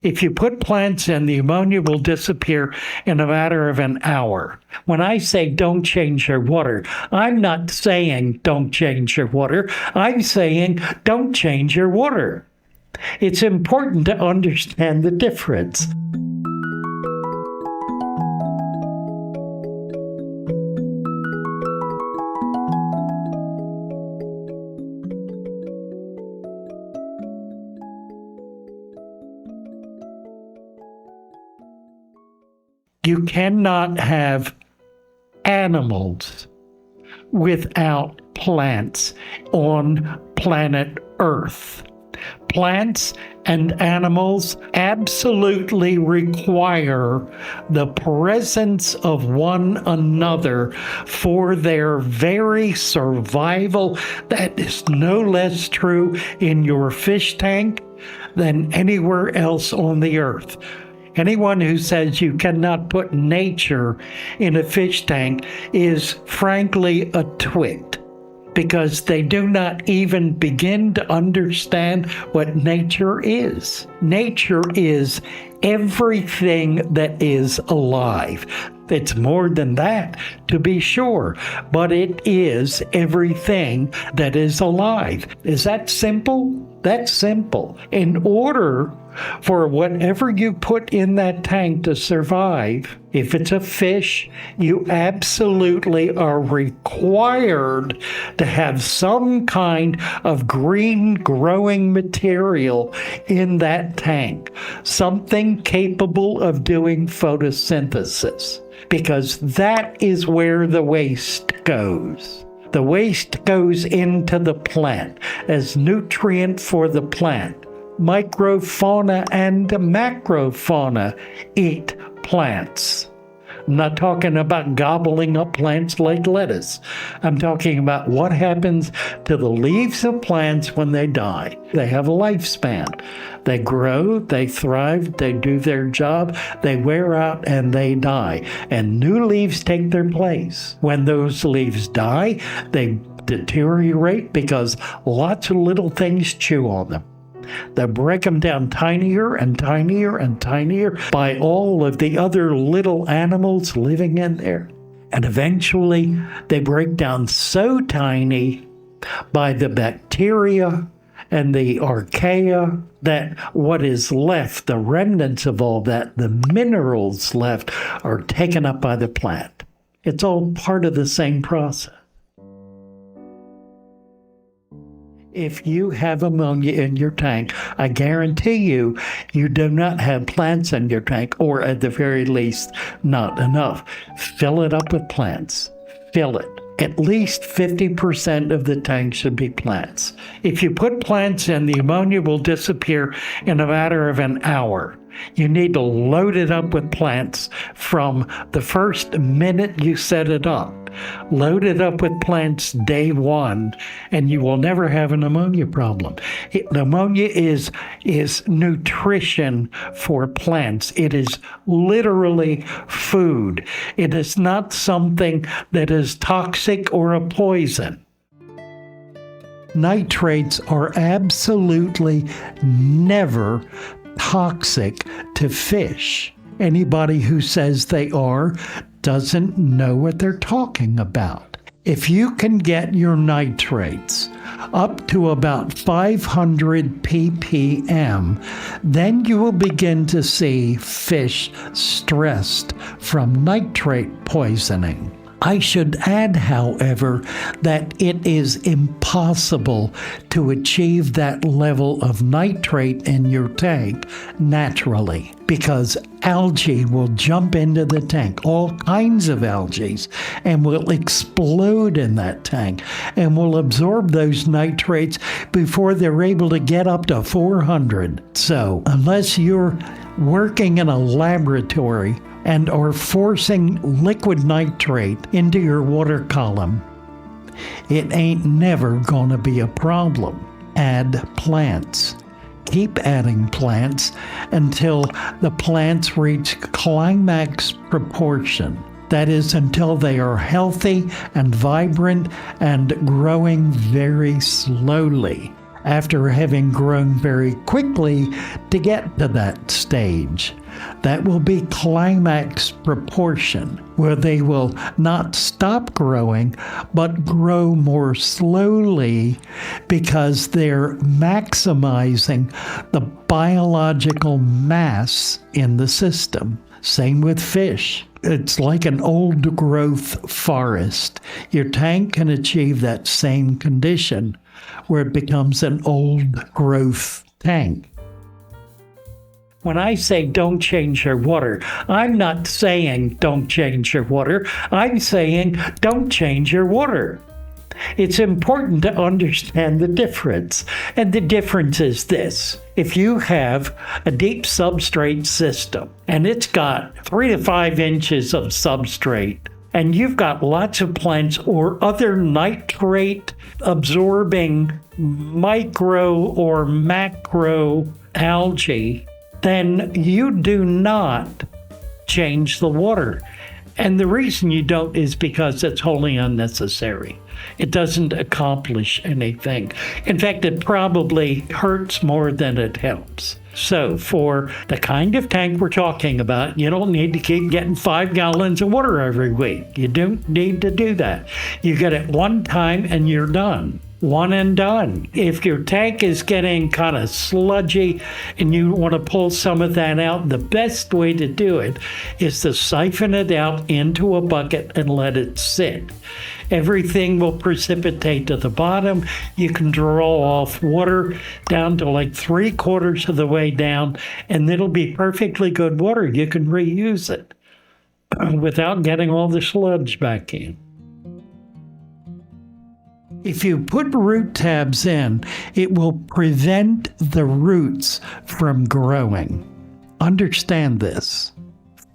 If you put plants in, the ammonia will disappear in a matter of an hour. When I say don't change your water, I'm not saying don't change your water. I'm saying don't change your water. It's important to understand the difference. You cannot have animals without plants on planet Earth. Plants and animals absolutely require the presence of one another for their very survival. That is no less true in your fish tank than anywhere else on the earth. Anyone who says you cannot put nature in a fish tank is frankly a twit, because they do not even begin to understand what nature is. Nature is everything that is alive. It's more than that, to be sure, but it is everything that is alive. Is that simple? That's simple. In order for whatever you put in that tank to survive, if it's a fish, you absolutely are required to have some kind of green growing material in that tank, something capable of doing photosynthesis, because that is where the waste goes. The waste goes into the plant as nutrient for the plant. Microfauna and macrofauna eat plants. I'm not talking about gobbling up plants like lettuce. I'm talking about what happens to the leaves of plants when they die. They have a lifespan. They grow, they thrive, they do their job, they wear out, and they die. And new leaves take their place. When those leaves die, they deteriorate because lots of little things chew on them. They break them down tinier and tinier and tinier by all of the other little animals living in there. And eventually they break down so tiny by the bacteria and the archaea that what is left, the remnants of all that, the minerals left, are taken up by the plant. It's all part of the same process. If you have ammonia in your tank, I guarantee you, you do not have plants in your tank, or at the very least, not enough. Fill it up with plants. Fill it. At least 50% of the tank should be plants. If you put plants in, the ammonia will disappear in a matter of an hour. You need to load it up with plants from the first minute you set it up. Load it up with plants day one, and you will never have an ammonia problem. Ammonia is nutrition for plants. It is literally food. It is not something that is toxic or a poison. Nitrates are absolutely never toxic to fish. Anybody who says they are doesn't know what they're talking about. If you can get your nitrates up to about 500 ppm, then you will begin to see fish stressed from nitrate poisoning. I should add, however, that it is impossible to achieve that level of nitrate in your tank naturally, because algae will jump into the tank, all kinds of algae, and will explode in that tank and will absorb those nitrates before they're able to get up to 400. So unless you're working in a laboratory and are forcing liquid nitrate into your water column, it ain't never gonna be a problem. Add plants. Keep adding plants until the plants reach climax proportion. That is, until they are healthy and vibrant and growing very slowly. after having grown very quickly to get to that stage. That will be climax proportion, where they will not stop growing, but grow more slowly because they're maximizing the biological mass in the system. Same with fish. It's like an old growth forest. Your tank can achieve that same condition where it becomes an old growth tank. When I say don't change your water, I'm not saying don't change your water. I'm saying don't change your water. It's important to understand the difference. And the difference is this. If you have a deep substrate system and it's got 3 to 5 inches of substrate, and you've got lots of plants or other nitrate absorbing micro or macro algae, then you do not change the water. And the reason you don't is because it's wholly unnecessary. It doesn't accomplish anything. In fact, it probably hurts more than it helps. So for the kind of tank we're talking about, you don't need to keep getting 5 gallons of water every week. You don't need to do that. You get it one time and you're done. One and done. If your tank is getting kind of sludgy and you want to pull some of that out, the best way to do it is to siphon it out into a bucket and let it sit. Everything will precipitate to the bottom. You can draw off water down to like 3/4 of the way down, and it'll be perfectly good water. You can reuse it without getting all the sludge back in. If you put root tabs in, it will prevent the roots from growing. Understand this.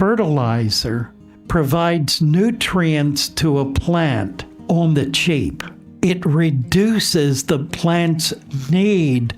Fertilizer provides nutrients to a plant on the cheap. It reduces the plant's need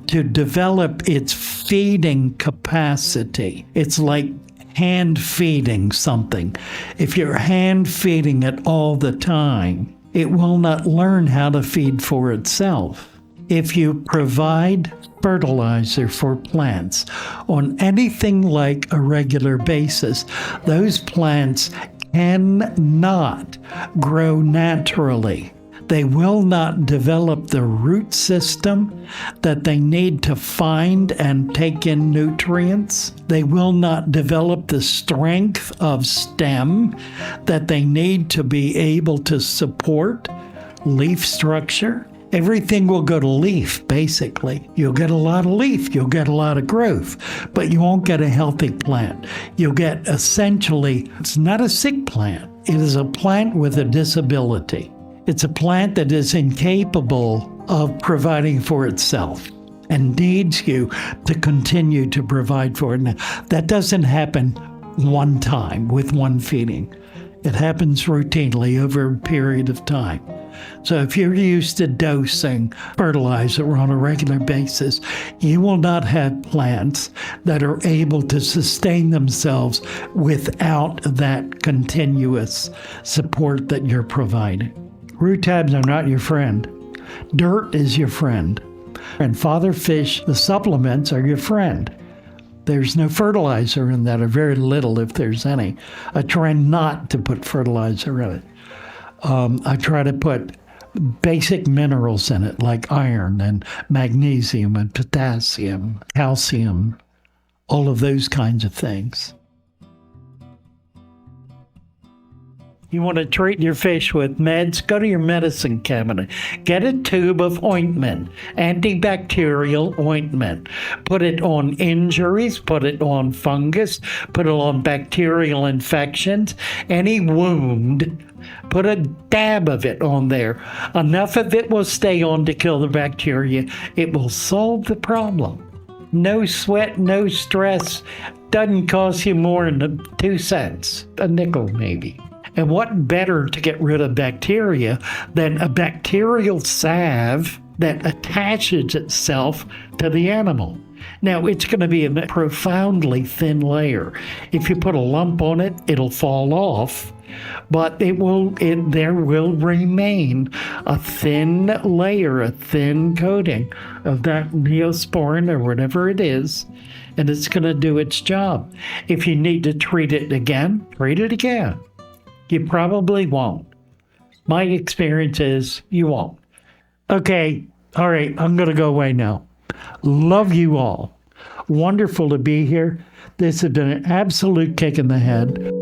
to develop its feeding capacity. It's like hand feeding something. If you're hand feeding it all the time, it will not learn how to feed for itself. If you provide fertilizer for plants on anything like a regular basis, those plants cannot grow naturally. They will not develop the root system that they need to find and take in nutrients. They will not develop the strength of stem that they need to be able to support leaf structure. Everything will go to leaf, basically. You'll get a lot of leaf, you'll get a lot of growth, but you won't get a healthy plant. You'll get essentially, it's not a sick plant. It is a plant with a disability. It's a plant that is incapable of providing for itself and needs you to continue to provide for it. Now, that doesn't happen one time with one feeding. It happens routinely over a period of time. So if you're used to dosing fertilizer on a regular basis, you will not have plants that are able to sustain themselves without that continuous support that you're providing. Root tabs are not your friend. Dirt is your friend. And father fish, the supplements, are your friend. There's no fertilizer in that, or very little if there's any. I try not to put fertilizer in it. I try to put basic minerals in it, like iron and magnesium and potassium, calcium, all of those kinds of things. You want to treat your fish with meds? Go to your medicine cabinet. Get a tube of ointment, antibacterial ointment. Put it on injuries, put it on fungus, put it on bacterial infections, any wound. Put a dab of it on there. Enough of it will stay on to kill the bacteria. It will solve the problem. No sweat, no stress. Doesn't cost you more than 2 cents, a nickel maybe. And what better to get rid of bacteria than a bacterial salve that attaches itself to the animal? Now, it's going to be a profoundly thin layer. If you put a lump on it, it'll fall off, but there will remain a thin layer, a thin coating of that neosporin or whatever it is, and it's going to do its job. If you need to treat it again, treat it again. You probably won't. My experience is you won't. Okay, all right, I'm going to go away now. Love you all. Wonderful to be here. This has been an absolute kick in the head.